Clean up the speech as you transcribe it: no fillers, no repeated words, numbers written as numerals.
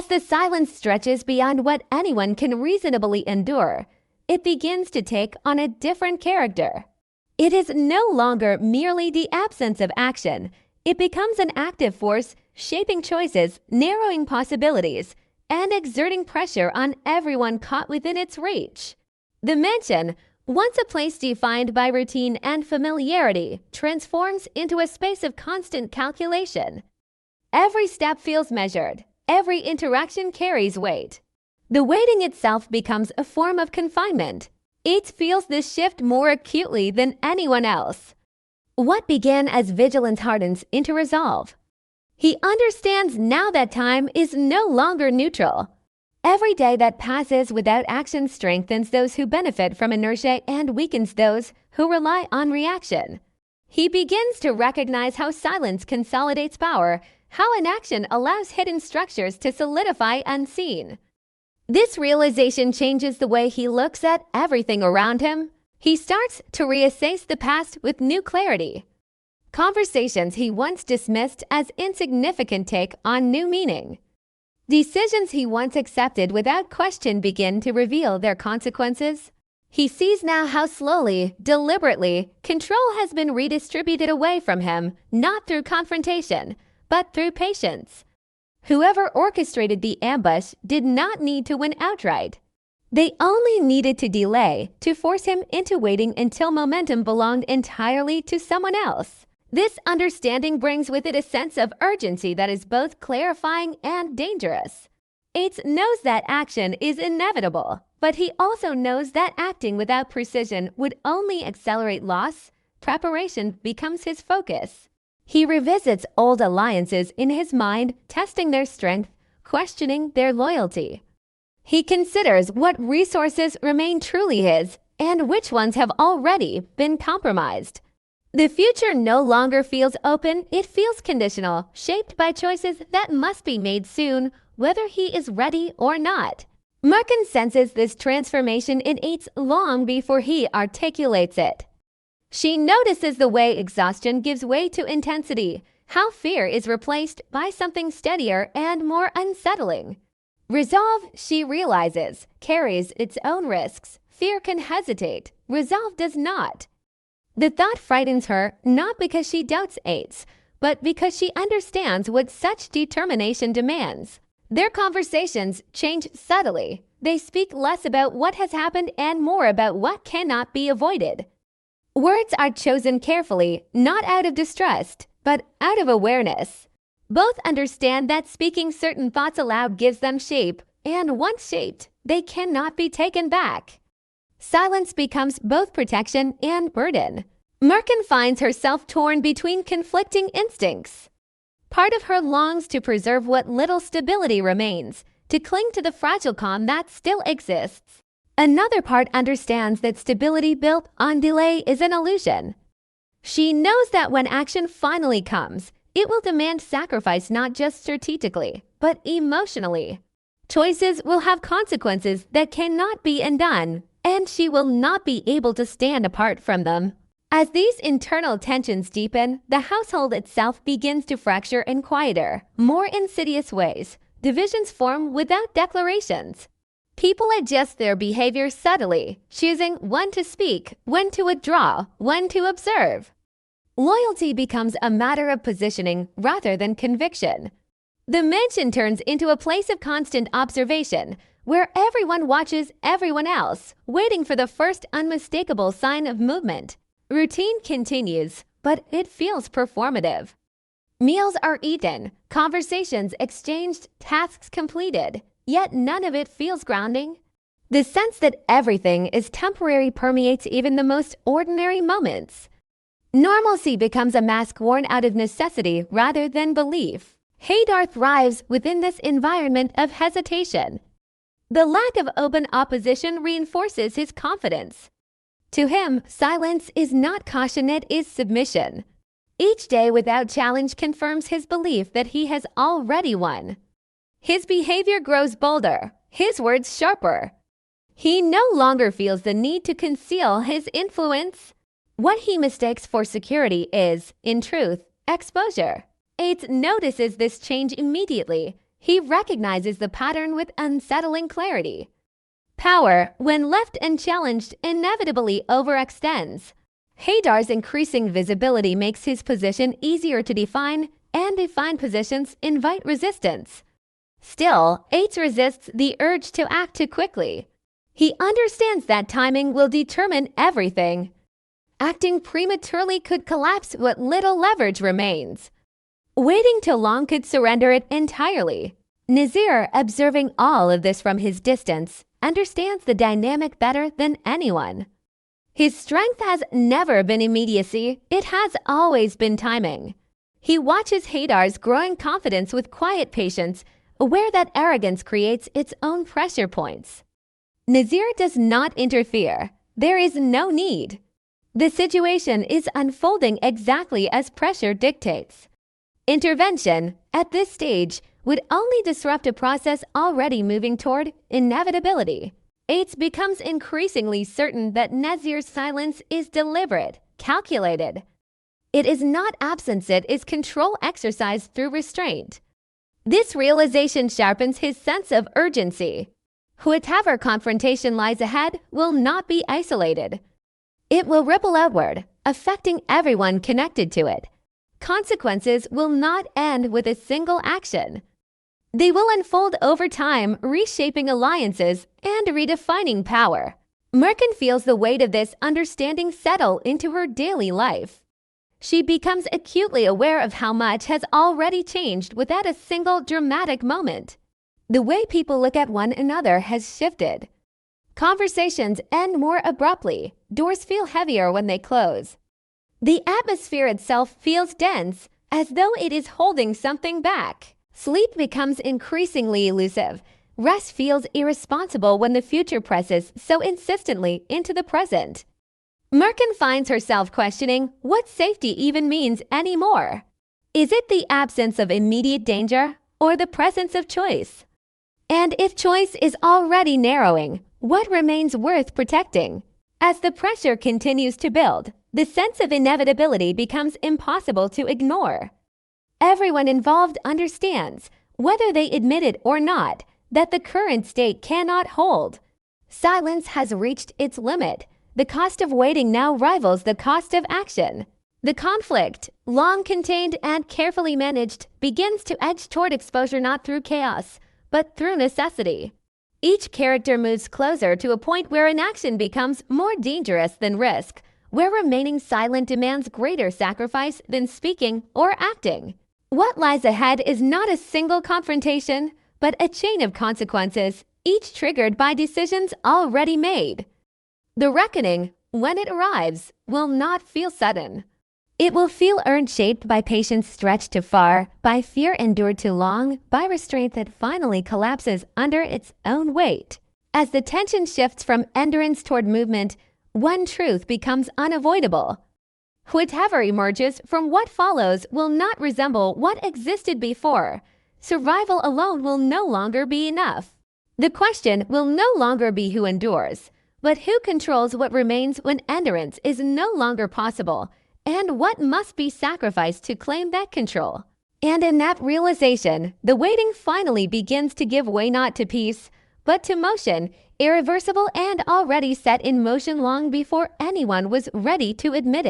As the silence stretches beyond what anyone can reasonably endure, it begins to take on a different character. It is no longer merely the absence of action. It becomes an active force, shaping choices, narrowing possibilities, and exerting pressure on everyone caught within its reach. The mansion, once a place defined by routine and familiarity, transforms into a space of constant calculation. Every step feels measured. Every interaction carries weight. The waiting itself becomes a form of confinement. It feels this shift more acutely than anyone else. What began as vigilance hardens into resolve. He understands now that time is no longer neutral. Every day that passes without action strengthens those who benefit from inertia and weakens those who rely on reaction. He begins to recognize how silence consolidates power, how inaction allows hidden structures to solidify unseen. This realization changes the way he looks at everything around him. He starts to reassess the past with new clarity. Conversations he once dismissed as insignificant take on new meaning. Decisions he once accepted without question begin to reveal their consequences. He sees now how slowly, deliberately, control has been redistributed away from him, not through confrontation, but through patience. Whoever orchestrated the ambush did not need to win outright. They only needed to delay, to force him into waiting until momentum belonged entirely to someone else. This understanding brings with it a sense of urgency that is both clarifying and dangerous. It knows that action is inevitable, but he also knows that acting without precision would only accelerate loss. Preparation becomes his focus. He revisits old alliances in his mind, testing their strength, questioning their loyalty. He considers what resources remain truly his and which ones have already been compromised. The future no longer feels open, it feels conditional, shaped by choices that must be made soon, whether he is ready or not. Merkin senses this transformation innate long before he articulates it. She notices the way exhaustion gives way to intensity, how fear is replaced by something steadier and more unsettling. Resolve, she realizes, carries its own risks. Fear can hesitate, resolve does not. The thought frightens her not because she doubts Ates, but because she understands what such determination demands. Their conversations change subtly. They speak less about what has happened and more about what cannot be avoided. Words are chosen carefully, not out of distrust, but out of awareness. Both understand that speaking certain thoughts aloud gives them shape, and once shaped, they cannot be taken back. Silence becomes both protection and burden. Merkin finds herself torn between conflicting instincts. Part of her longs to preserve what little stability remains, to cling to the fragile calm that still exists. Another part understands that stability built on delay is an illusion. She knows that when action finally comes, it will demand sacrifice not just strategically, but emotionally. Choices will have consequences that cannot be undone, and she will not be able to stand apart from them. As these internal tensions deepen, the household itself begins to fracture in quieter, more insidious ways. Divisions form without declarations. People adjust their behavior subtly, choosing when to speak, when to withdraw, when to observe. Loyalty becomes a matter of positioning rather than conviction. The mansion turns into a place of constant observation, where everyone watches everyone else, waiting for the first unmistakable sign of movement. Routine continues, but it feels performative. Meals are eaten, conversations exchanged, tasks completed, yet none of it feels grounding. The sense that everything is temporary permeates even the most ordinary moments. Normalcy becomes a mask worn out of necessity rather than belief. Haydar thrives within this environment of hesitation. The lack of open opposition reinforces his confidence. To him, silence is not caution, it is submission. Each day without challenge confirms his belief that he has already won. His behavior grows bolder, his words sharper. He no longer feels the need to conceal his influence. What he mistakes for security is, in truth, exposure. Ates notices this change immediately. He recognizes the pattern with unsettling clarity. Power, when left unchallenged, inevitably overextends. Haidar's increasing visibility makes his position easier to define, and defined positions invite resistance. Still, Ates resists the urge to act too quickly. He understands that timing will determine everything. Acting prematurely could collapse what little leverage remains. Waiting too long could surrender it entirely. Nazir, observing all of this from his distance, understands the dynamic better than anyone. His strength has never been immediacy, it has always been timing. He watches Haidar's growing confidence with quiet patience, aware that arrogance creates its own pressure points. Nazir does not interfere. There is no need. The situation is unfolding exactly as pressure dictates. Intervention, at this stage, would only disrupt a process already moving toward inevitability. Ates becomes increasingly certain that Nazir's silence is deliberate, calculated. It is not absence, it is control exercised through restraint. This realization sharpens his sense of urgency. Whatever confrontation lies ahead will not be isolated. It will ripple outward, affecting everyone connected to it. Consequences will not end with a single action. They will unfold over time, reshaping alliances and redefining power. Merkin feels the weight of this understanding settle into her daily life. She becomes acutely aware of how much has already changed without a single dramatic moment. The way people look at one another has shifted. Conversations end more abruptly. Doors feel heavier when they close. The atmosphere itself feels dense, as though it is holding something back. Sleep becomes increasingly elusive. Rest feels irresponsible when the future presses so insistently into the present. Merkin finds herself questioning what safety even means anymore. Is it the absence of immediate danger or the presence of choice? And if choice is already narrowing, what remains worth protecting? As the pressure continues to build, the sense of inevitability becomes impossible to ignore. Everyone involved understands, whether they admit it or not, that the current state cannot hold. Silence has reached its limit. The cost of waiting now rivals the cost of action. The conflict, long contained and carefully managed, begins to edge toward exposure not through chaos, but through necessity. Each character moves closer to a point where inaction becomes more dangerous than risk, where remaining silent demands greater sacrifice than speaking or acting. What lies ahead is not a single confrontation, but a chain of consequences, each triggered by decisions already made. The reckoning, when it arrives, will not feel sudden. It will feel earned, shaped by patience stretched too far, by fear endured too long, by restraint that finally collapses under its own weight. As the tension shifts from endurance toward movement, one truth becomes unavoidable. Whatever emerges from what follows will not resemble what existed before. Survival alone will no longer be enough. The question will no longer be who endures, but who controls what remains when endurance is no longer possible, and what must be sacrificed to claim that control. And in that realization, the waiting finally begins to give way not to peace, but to motion, irreversible and already set in motion long before anyone was ready to admit it.